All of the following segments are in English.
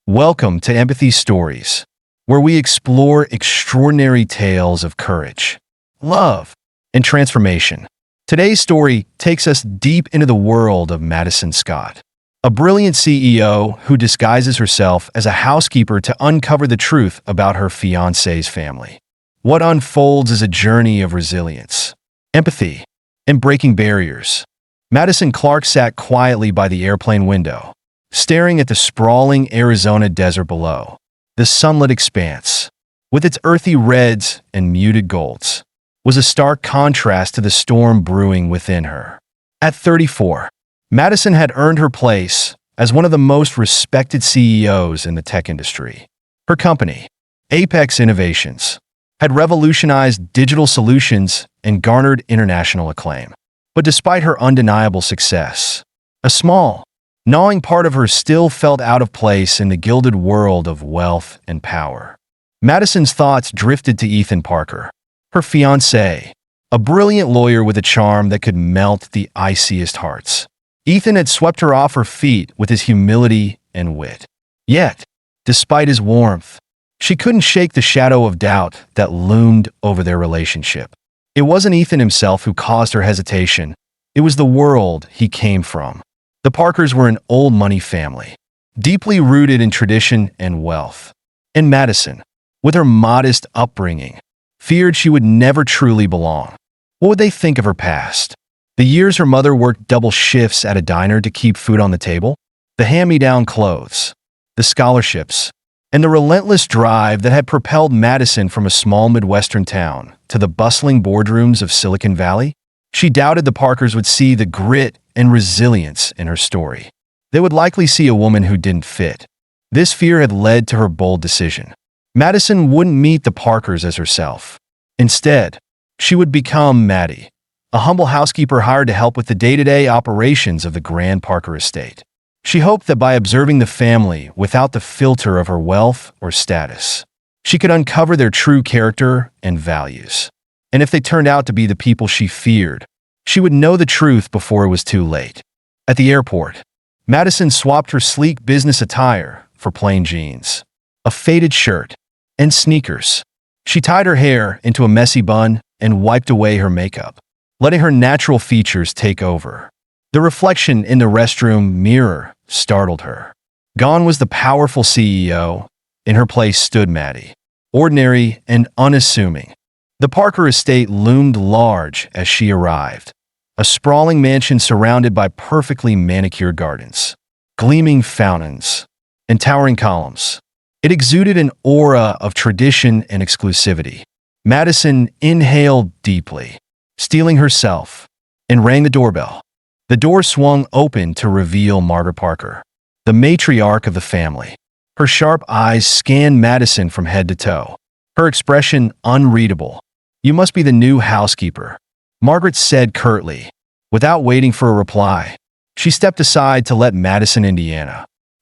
Welcome to Empathy Stories, where we explore extraordinary tales of courage, love, and transformation. Today's story takes us deep into the world of Madison Scott, a brilliant CEO who disguises herself as a housekeeper to uncover the truth about her fiancé's family. What unfolds is a journey of resilience, empathy, and breaking barriers. Madison Clark sat quietly by the airplane window, staring at the sprawling Arizona desert below. The sunlit expanse, with its earthy reds and muted golds, was a stark contrast to the storm brewing within her. At 34, Madison had earned her place as one of the most respected CEOs in the tech industry. Her company, Apex Innovations, had revolutionized digital solutions and garnered international acclaim. But despite her undeniable success, a small, gnawing part of her still felt out of place in the gilded world of wealth and power. Madison's thoughts drifted to Ethan Parker, her fiancé, a brilliant lawyer with a charm that could melt the iciest hearts. Ethan had swept her off her feet with his humility and wit. Yet, despite his warmth, she couldn't shake the shadow of doubt that loomed over their relationship. It wasn't Ethan himself who caused her hesitation. It was the world he came from. The Parkers were an old money family, deeply rooted in tradition and wealth. And Madison, with her modest upbringing, feared she would never truly belong. What would they think of her past? The years her mother worked double shifts at a diner to keep food on the table, the hand-me-down clothes, the scholarships, and the relentless drive that had propelled Madison from a small Midwestern town to the bustling boardrooms of Silicon Valley. She doubted the Parkers would see the grit and resilience in her story. They would likely see a woman who didn't fit. This fear had led to her bold decision. Madison wouldn't meet the Parkers as herself. Instead, she would become Maddie, a humble housekeeper hired to help with the day-to-day operations of the Grand Parker estate. She hoped that by observing the family without the filter of her wealth or status, she could uncover their true character and values. And if they turned out to be the people she feared, she would know the truth before it was too late. At the airport, Madison swapped her sleek business attire for plain jeans, a faded shirt, and sneakers. She tied her hair into a messy bun and wiped away her makeup, letting her natural features take over. The reflection in the restroom mirror startled her. Gone was the powerful CEO. In her place stood Maddie, ordinary and unassuming. The Parker estate loomed large as she arrived, a sprawling mansion surrounded by perfectly manicured gardens, gleaming fountains, and towering columns. It exuded an aura of tradition and exclusivity. Madison inhaled deeply, steeling herself, and rang the doorbell. The door swung open to reveal Margaret Parker, the matriarch of the family. Her sharp eyes scanned Madison from head to toe, her expression unreadable. "You must be the new housekeeper," Margaret said curtly. Without waiting for a reply, she stepped aside to let Madison in.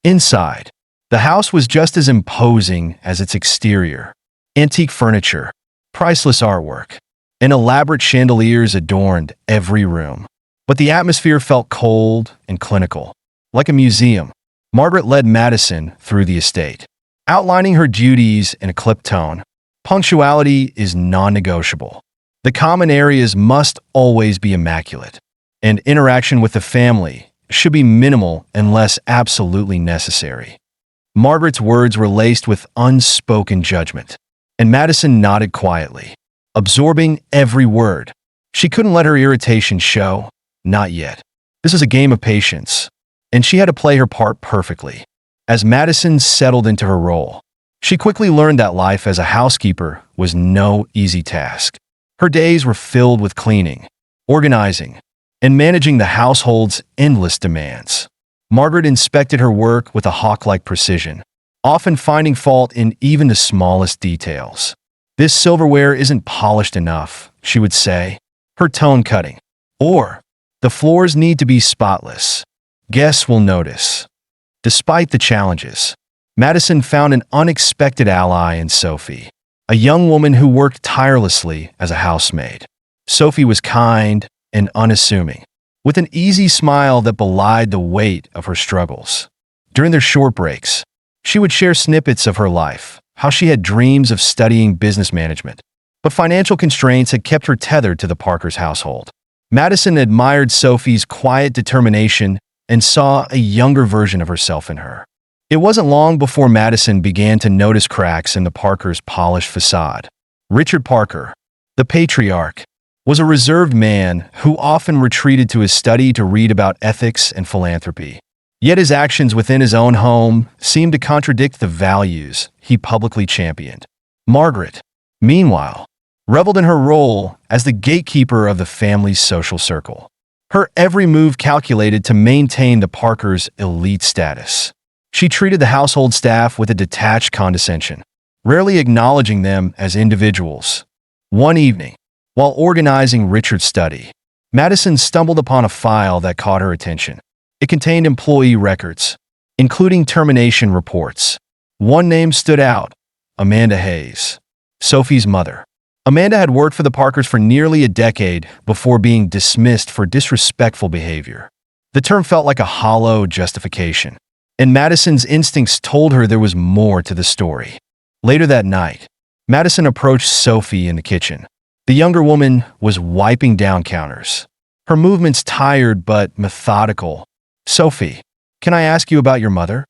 Inside, the house was just as imposing as its exterior. Antique furniture, priceless artwork, and elaborate chandeliers adorned every room. But the atmosphere felt cold and clinical, like a museum. Margaret led Madison through the estate, outlining her duties in a clipped tone. Punctuality is non-negotiable. The common areas must always be immaculate, and interaction with the family should be minimal unless absolutely necessary. Margaret's words were laced with unspoken judgment, and Madison nodded quietly, absorbing every word. She couldn't let her irritation show. Not yet. This was a game of patience, and she had to play her part perfectly. As Madison settled into her role, she quickly learned that life as a housekeeper was no easy task. Her days were filled with cleaning, organizing, and managing the household's endless demands. Margaret inspected her work with a hawk-like precision, often finding fault in even the smallest details. "This silverware isn't polished enough," she would say, her tone cutting. Or, "The floors need to be spotless. Guests will notice." Despite the challenges, Madison found an unexpected ally in Sophie, a young woman who worked tirelessly as a housemaid. Sophie was kind and unassuming, with an easy smile that belied the weight of her struggles. During their short breaks, She would share snippets of her life, how she had dreams of studying business management. But financial constraints had kept her tethered to the Parkers' household. Madison admired Sophie's quiet determination and saw a younger version of herself in her. It wasn't long before Madison began to notice cracks in the Parkers' polished facade. Richard Parker, the patriarch, was a reserved man who often retreated to his study to read about ethics and philanthropy. Yet his actions within his own home seemed to contradict the values he publicly championed. Margaret, meanwhile, reveled in her role as the gatekeeper of the family's social circle. Her every move calculated to maintain the Parkers' elite status. She treated the household staff with a detached condescension, rarely acknowledging them as individuals. One evening, while organizing Richard's study, Madison stumbled upon a file that caught her attention. It contained employee records, including termination reports. One name stood out: Amanda Hayes, Sophie's mother. Amanda had worked for the Parkers for nearly a decade before being dismissed for disrespectful behavior. The term felt like a hollow justification, and Madison's instincts told her there was more to the story. Later that night, Madison approached Sophie in the kitchen. The younger woman was wiping down counters, her movements tired but methodical. "Sophie, can I ask you about your mother?"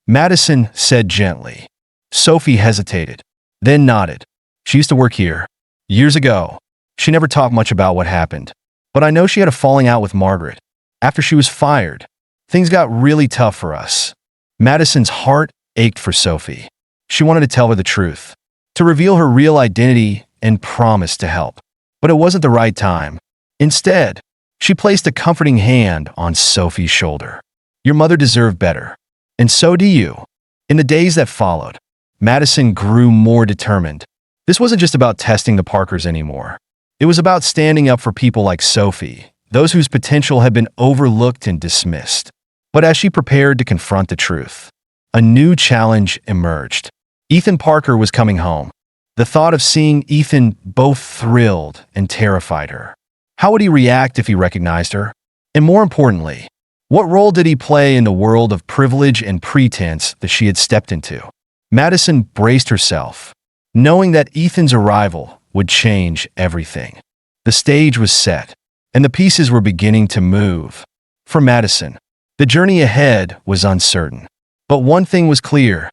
Madison said gently. Sophie hesitated, then nodded. "She used to work here. Years ago. She never talked much about what happened, but I know she had a falling out with Margaret. After she was fired, things got really tough for us." Madison's heart ached for Sophie. She wanted to tell her the truth, to reveal her real identity and promise to help. But it wasn't the right time. Instead, she placed a comforting hand on Sophie's shoulder. "Your mother deserved better, and so do you." In the days that followed, Madison grew more determined. This wasn't just about testing the Parkers anymore. It was about standing up for people like Sophie, those whose potential had been overlooked and dismissed. But as she prepared to confront the truth, a new challenge emerged. Ethan Parker was coming home. The thought of seeing Ethan both thrilled and terrified her. How would he react if he recognized her? And more importantly, what role did he play in the world of privilege and pretense that she had stepped into? Madison braced herself, knowing that Ethan's arrival would change everything. The stage was set, and the pieces were beginning to move. For Madison, the journey ahead was uncertain. But one thing was clear: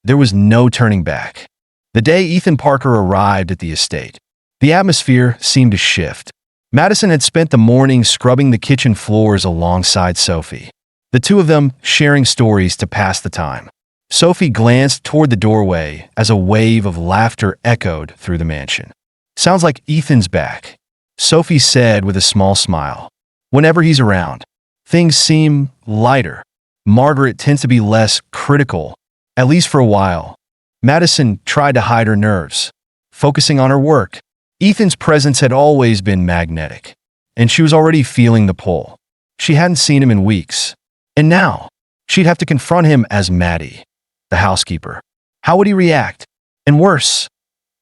there was no turning back. The day Ethan Parker arrived at the estate, the atmosphere seemed to shift. Madison had spent the morning scrubbing the kitchen floors alongside Sophie, the two of them sharing stories to pass the time. Sophie glanced toward the doorway as a wave of laughter echoed through the mansion. "Sounds like Ethan's back," Sophie said with a small smile. "Whenever he's around, things seem lighter. Margaret tends to be less critical, at least for a while." Madison tried to hide her nerves, focusing on her work. Ethan's presence had always been magnetic, and she was already feeling the pull. She hadn't seen him in weeks, and now she'd have to confront him as Maddie, the housekeeper. How would he react? And worse,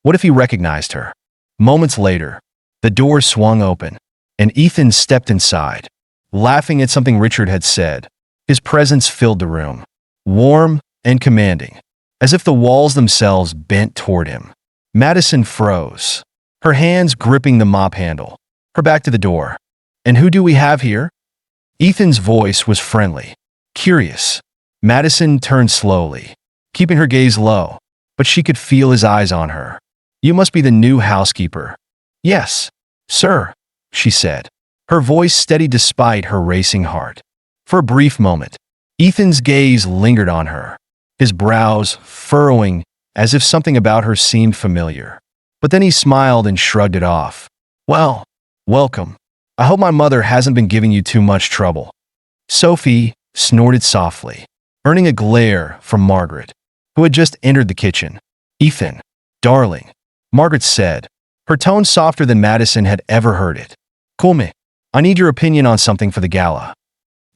what if he recognized her? Moments later, the door swung open, and Ethan stepped inside, laughing at something Richard had said. His presence filled the room, warm and commanding, as if the walls themselves bent toward him. Madison froze, her hands gripping the mop handle, her back to the door. "And who do we have here?" Ethan's voice was friendly, curious. Madison turned slowly, keeping her gaze low, but she could feel his eyes on her. "You must be the new housekeeper." "Yes, sir," she said, her voice steady despite her racing heart. For a brief moment, Ethan's gaze lingered on her, his brows furrowing as if something about her seemed familiar. But then he smiled and shrugged it off. "Well, welcome. I hope my mother hasn't been giving you too much trouble." Sophie snorted softly, earning a glare from Margaret, who had just entered the kitchen. "Ethan, darling," Margaret said, her tone softer than Madison had ever heard it. "Call me. I need your opinion on something for the gala."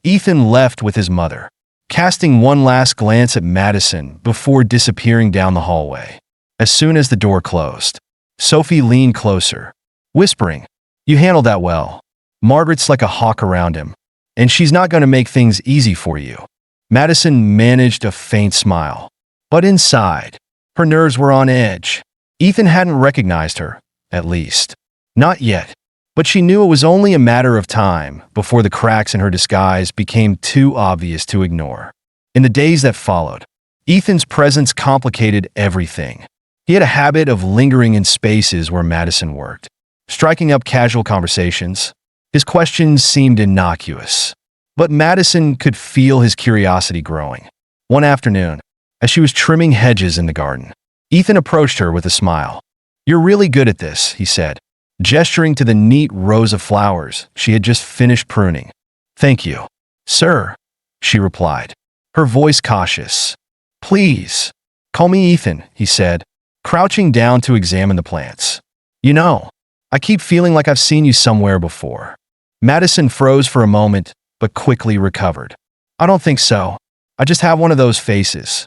Ethan left with his mother, casting one last glance at Madison before disappearing down the hallway. As soon as the door closed, Sophie leaned closer, whispering, "You handled that well. Margaret's like a hawk around him, and she's not going to make things easy for you." Madison managed a faint smile. But inside, her nerves were on edge. Ethan hadn't recognized her, at least. Not yet. But she knew it was only a matter of time before the cracks in her disguise became too obvious to ignore. In the days that followed, Ethan's presence complicated everything. He had a habit of lingering in spaces where Madison worked, striking up casual conversations. His questions seemed innocuous, but Madison could feel his curiosity growing. One afternoon, as she was trimming hedges in the garden, Ethan approached her with a smile. "You're really good at this," he said, gesturing to the neat rows of flowers she had just finished pruning. "Thank you, sir," she replied, her voice cautious. "Please, call me Ethan," he said, crouching down to examine the plants. "You know, I keep feeling like I've seen you somewhere before." Madison froze for a moment, but quickly recovered. "I don't think so. I just have one of those faces."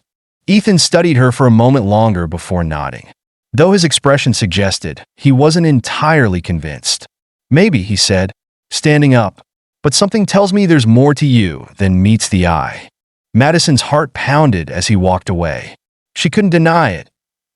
Ethan studied her for a moment longer before nodding. Though his expression suggested he wasn't entirely convinced. "Maybe," he said, standing up, "but something tells me there's more to you than meets the eye." Madison's heart pounded as he walked away. She couldn't deny it.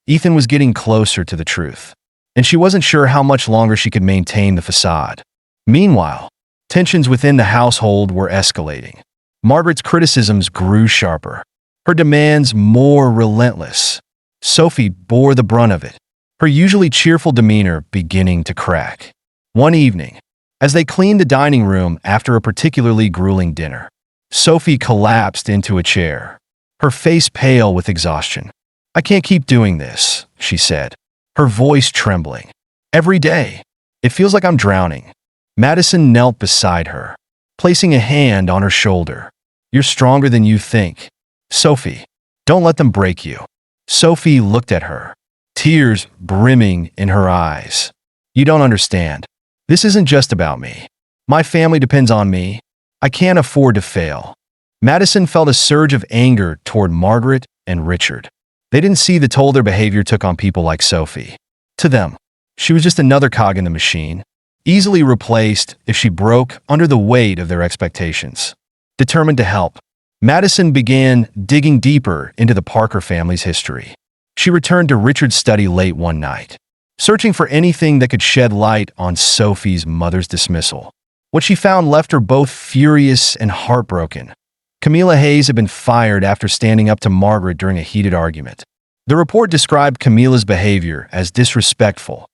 Ethan was getting closer to the truth, and she wasn't sure how much longer she could maintain the facade. Meanwhile, tensions within the household were escalating. Margaret's criticisms grew sharper, her demands more relentless. Sophie bore the brunt of it, her usually cheerful demeanor beginning to crack. One evening, as they cleaned the dining room after a particularly grueling dinner, Sophie collapsed into a chair, her face pale with exhaustion. "I can't keep doing this," she said, her voice trembling. "Every day, it feels like I'm drowning." Madison knelt beside her, placing a hand on her shoulder. "You're stronger than you think. Sophie, don't let them break you." Sophie looked at her, tears brimming in her eyes. "You don't understand. This isn't just about me. My family depends on me. I can't afford to fail." Madison felt a surge of anger toward Margaret and Richard. They didn't see the toll their behavior took on people like Sophie. To them, she was just another cog in the machine, easily replaced if she broke under the weight of their expectations. Determined to help, Madison began digging deeper into the Parker family's history. She returned to Richard's study late one night, searching for anything that could shed light on Sophie's mother's dismissal. What she found left her both furious and heartbroken. Camilla Hayes had been fired after standing up to Margaret during a heated argument. The report described Camilla's behavior as disrespectful,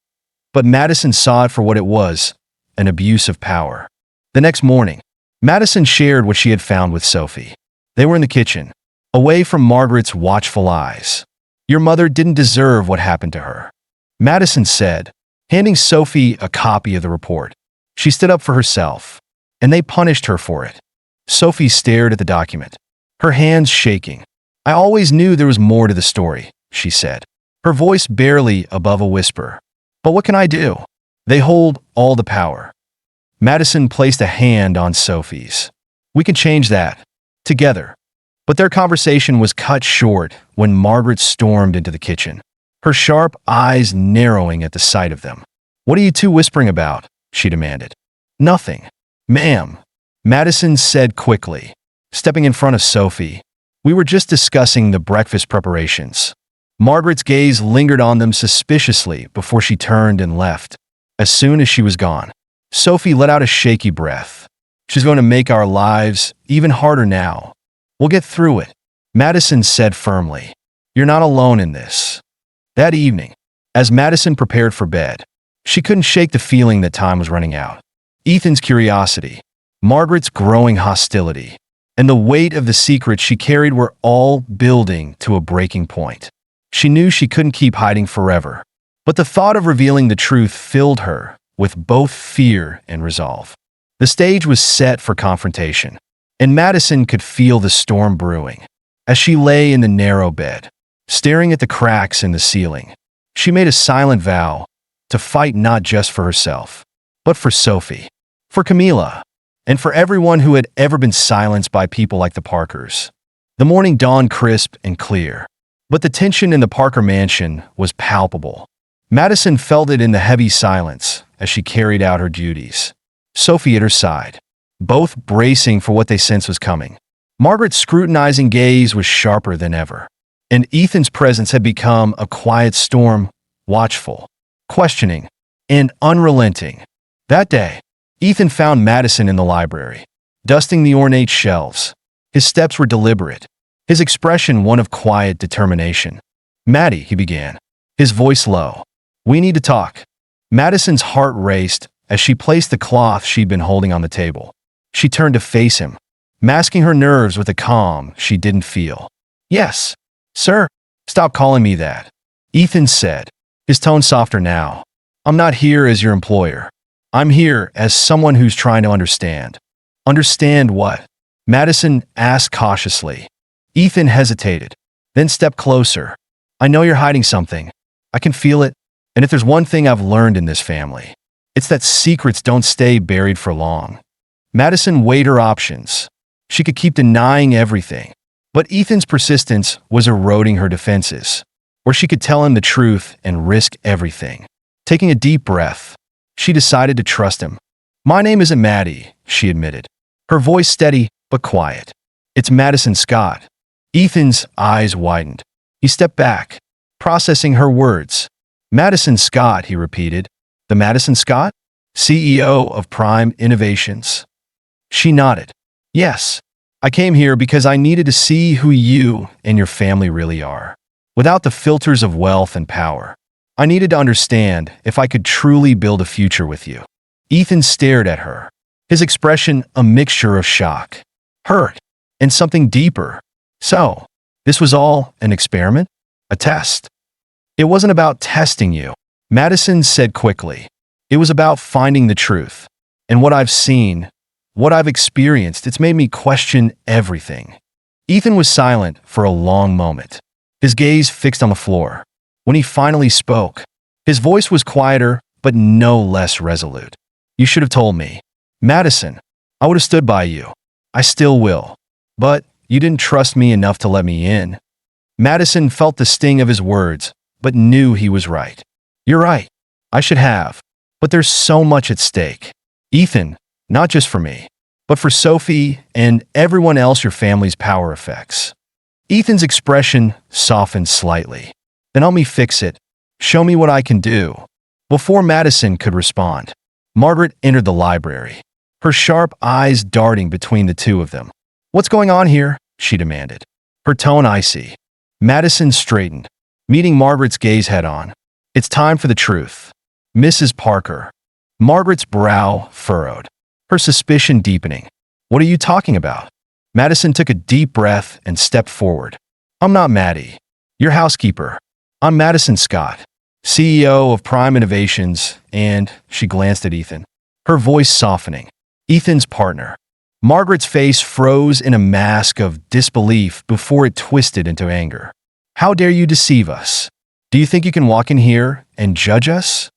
but Madison saw it for what it was, an abuse of power. The next morning, Madison shared what she had found with Sophie. They were in the kitchen, away from Margaret's watchful eyes. "Your mother didn't deserve what happened to her," Madison said, handing Sophie a copy of the report. "She stood up for herself, and they punished her for it." Sophie stared at the document, her hands shaking. "I always knew there was more to the story," she said, her voice barely above a whisper. "But what can I do? They hold all the power." Madison placed a hand on Sophie's. "We can change that. Together." But their conversation was cut short when Margaret stormed into the kitchen, her sharp eyes narrowing at the sight of them. "What are you two whispering about?" she demanded. "Nothing, ma'am," Madison said quickly, stepping in front of Sophie. "We were just discussing the breakfast preparations." Margaret's gaze lingered on them suspiciously before she turned and left. As soon as she was gone, Sophie let out a shaky breath. "She's going to make our lives even harder now. We'll get through it," Madison said firmly. "You're not alone in this." That evening, as Madison prepared for bed, she couldn't shake the feeling that time was running out. Ethan's curiosity, Margaret's growing hostility, and the weight of the secrets she carried were all building to a breaking point. She knew she couldn't keep hiding forever, but the thought of revealing the truth filled her with both fear and resolve. The stage was set for confrontation, and Madison could feel the storm brewing. As she lay in the narrow bed, staring at the cracks in the ceiling, she made a silent vow to fight not just for herself, but for Sophie, for Camilla, and for everyone who had ever been silenced by people like the Parkers. The morning dawned crisp and clear, but the tension in the Parker mansion was palpable. Madison felt it in the heavy silence as she carried out her duties. Sophie at her side, both bracing for what they sensed was coming. Margaret's scrutinizing gaze was sharper than ever. and Ethan's presence had become a quiet storm, watchful, questioning, and unrelenting. That day, Ethan found Madison in the library, dusting the ornate shelves. His steps were deliberate, his expression one of quiet determination. "Maddie," he began, his voice low. "We need to talk." Madison's heart raced as she placed the cloth she'd been holding on the table. She turned to face him, masking her nerves with a calm she didn't feel. "Yes, sir." "Stop calling me that," Ethan said, his tone softer now. "I'm not here as your employer. I'm here as someone who's trying to understand." "Understand what?" Madison asked cautiously. Ethan hesitated, then stepped closer. "I know you're hiding something. I can feel it. And if there's one thing I've learned in this family, it's that secrets don't stay buried for long." Madison weighed her options. She could keep denying everything, but Ethan's persistence was eroding her defenses. Or she could tell him the truth and risk everything. Taking a deep breath, she decided to trust him. "My name isn't Maddie," she admitted, her voice steady but quiet. "It's Madison Scott." Ethan's eyes widened. He stepped back, processing her words. "Madison Scott," he repeated. "The Madison Scott? CEO of Prime Innovations?" She nodded. "Yes. I came here because I needed to see who you and your family really are, without the filters of wealth and power. I needed to understand if I could truly build a future with you." Ethan stared at her, his expression a mixture of shock, hurt, and something deeper. "So, this was all an experiment? A test?" "It wasn't about testing you," Madison said quickly. "It was about finding the truth. And what I've seen, what I've experienced, it's made me question everything." Ethan was silent for a long moment, his gaze fixed on the floor. When he finally spoke, his voice was quieter but no less resolute. "You should have told me. Madison, I would have stood by you. I still will. But you didn't trust me enough to let me in." Madison felt the sting of his words, but knew he was right. "You're right. I should have. But there's so much at stake. Ethan, not just for me, but for Sophie and everyone else your family's power affects." Ethan's expression softened slightly. "Then help me fix it. Show me what I can do." Before Madison could respond, Margaret entered the library, her sharp eyes darting between the two of them. "What's going on here?" she demanded, her tone icy. Madison straightened, meeting Margaret's gaze head-on. "It's time for the truth, Mrs. Parker." Margaret's brow furrowed, her suspicion deepening. "What are you talking about?" Madison took a deep breath and stepped forward. "I'm not Maddie, your housekeeper. I'm Madison Scott, CEO of Prime Innovations," and she glanced at Ethan, her voice softening. "Ethan's partner." Margaret's face froze in a mask of disbelief before it twisted into anger. "How dare you deceive us? Do you think you can walk in here and judge us?"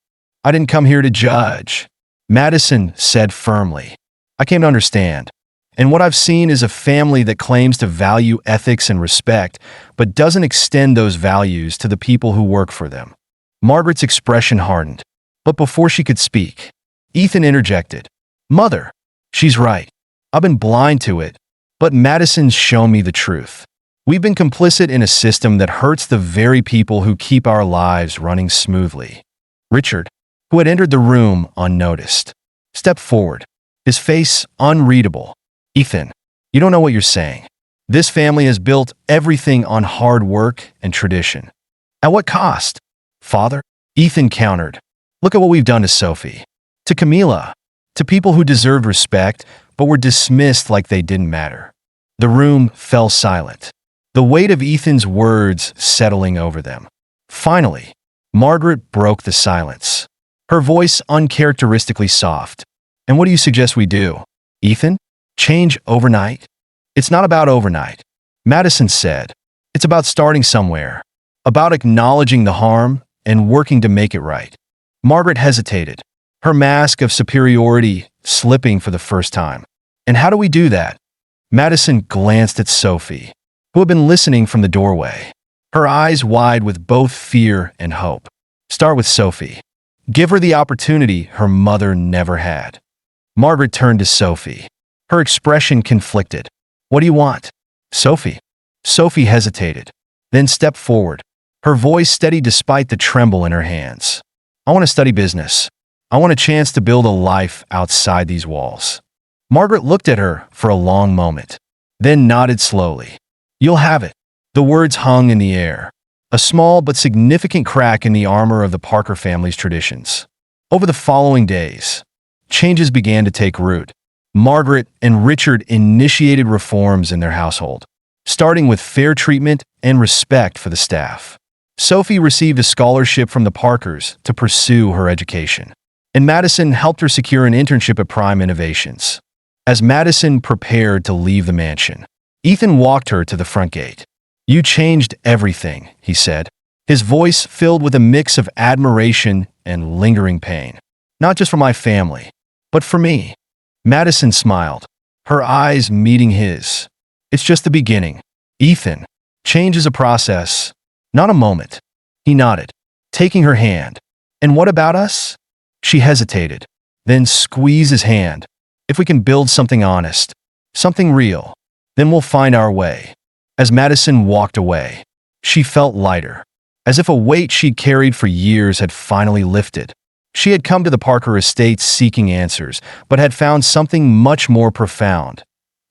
"I didn't come here to judge," Madison said firmly. "I came to understand. And what I've seen is a family that claims to value ethics and respect, but doesn't extend those values to the people who work for them." Margaret's expression hardened. But before she could speak, Ethan interjected. "Mother, she's right. I've been blind to it, but Madison's shown me the truth. We've been complicit in a system that hurts the very people who keep our lives running smoothly." Richard, who had entered the room unnoticed, stepped forward, his face unreadable. "Ethan, you don't know what you're saying. This family has built everything on hard work and tradition." "At what cost, Father?" Ethan countered. "Look at what we've done to Sophie, to Camila, to people who deserved respect but were dismissed like they didn't matter." The room fell silent, the weight of Ethan's words settling over them. Finally, Margaret broke the silence, her voice uncharacteristically soft. "And what do you suggest we do, Ethan? Change overnight?" "It's not about overnight," Madison said. "It's about starting somewhere, about acknowledging the harm and working to make it right." Margaret hesitated, her mask of superiority slipping for the first time. "And how do we do that?" Madison glanced at Sophie, who had been listening from the doorway, her eyes wide with both fear and hope. "Start with Sophie. Give her the opportunity her mother never had." Margaret turned to Sophie, her expression conflicted. "What do you want, Sophie?" Sophie hesitated, then stepped forward, her voice steady despite the tremble in her hands. "I want to study business. I want a chance to build a life outside these walls." Margaret looked at her for a long moment, then nodded slowly. "You'll have it." The words hung in the air, a small but significant crack in the armor of the Parker family's traditions. Over the following days, changes began to take root. Margaret and Richard initiated reforms in their household, starting with fair treatment and respect for the staff. Sophie received a scholarship from the Parkers to pursue her education, and Madison helped her secure an internship at Prime Innovations. As Madison prepared to leave the mansion, Ethan walked her to the front gate. "You changed everything," he said, his voice filled with a mix of admiration and lingering pain. "Not just for my family, but for me." Madison smiled, her eyes meeting his. "It's just the beginning, Ethan. Change is a process, not a moment." He nodded, taking her hand. "And what about us?" She hesitated, then squeezed his hand. "If we can build something honest, something real, then we'll find our way." As Madison walked away, she felt lighter, as if a weight she'd carried for years had finally lifted. She had come to the Parker estate seeking answers, but had found something much more profound: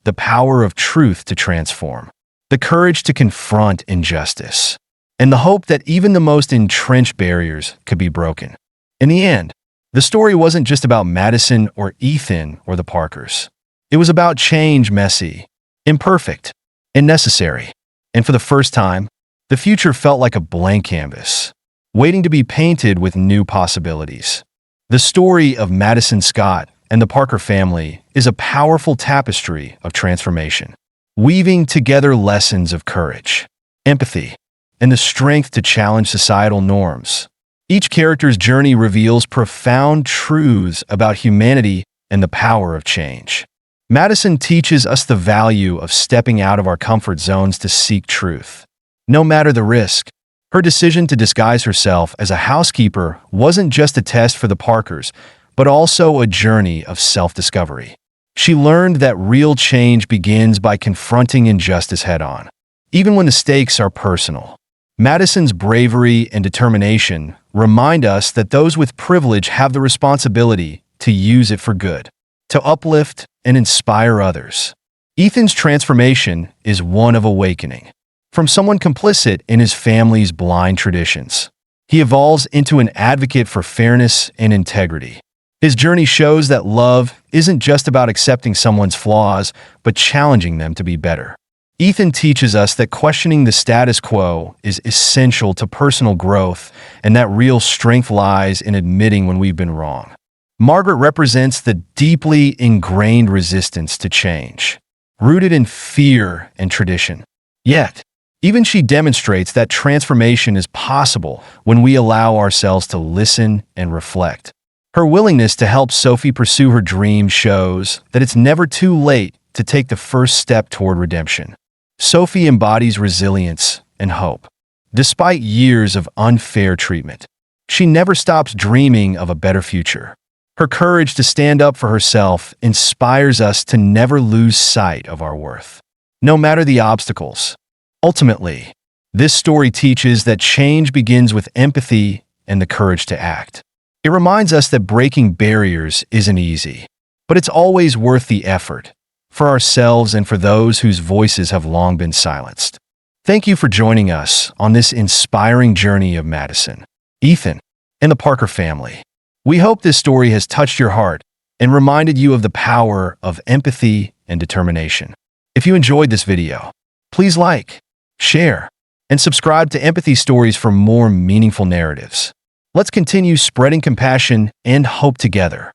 the power of truth to transform, the courage to confront injustice, and the hope that even the most entrenched barriers could be broken. In the end, the story wasn't just about Madison or Ethan or the Parkers. It was about change, messy, imperfect, and necessary. And for the first time, the future felt like a blank canvas, waiting to be painted with new possibilities. The story of Madison Scott and the Parker family is a powerful tapestry of transformation, weaving together lessons of courage, empathy, and the strength to challenge societal norms. Each character's journey reveals profound truths about humanity and the power of change. Madison teaches us the value of stepping out of our comfort zones to seek truth, no matter the risk. Her decision to disguise herself as a housekeeper wasn't just a test for the Parkers, but also a journey of self-discovery. She learned that real change begins by confronting injustice head-on, even when the stakes are personal. Madison's bravery and determination remind us that those with privilege have the responsibility to use it for good, to uplift and inspire others. Ethan's transformation is one of awakening. From someone complicit in his family's blind traditions, he evolves into an advocate for fairness and integrity. His journey shows that love isn't just about accepting someone's flaws, but challenging them to be better. Ethan teaches us that questioning the status quo is essential to personal growth and that real strength lies in admitting when we've been wrong. Margaret represents the deeply ingrained resistance to change, rooted in fear and tradition. Yet, even she demonstrates that transformation is possible when we allow ourselves to listen and reflect. Her willingness to help Sophie pursue her dream shows that it's never too late to take the first step toward redemption. Sophie embodies resilience and hope. Despite years of unfair treatment, she never stops dreaming of a better future. Her courage to stand up for herself inspires us to never lose sight of our worth, no matter the obstacles. Ultimately, this story teaches that change begins with empathy and the courage to act. It reminds us that breaking barriers isn't easy, but it's always worth the effort, for ourselves and for those whose voices have long been silenced. Thank you for joining us on this inspiring journey of Madison, Ethan, and the Parker family. We hope this story has touched your heart and reminded you of the power of empathy and determination. If you enjoyed this video, please like, share, and subscribe to Empathy Stories for more meaningful narratives. Let's continue spreading compassion and hope together.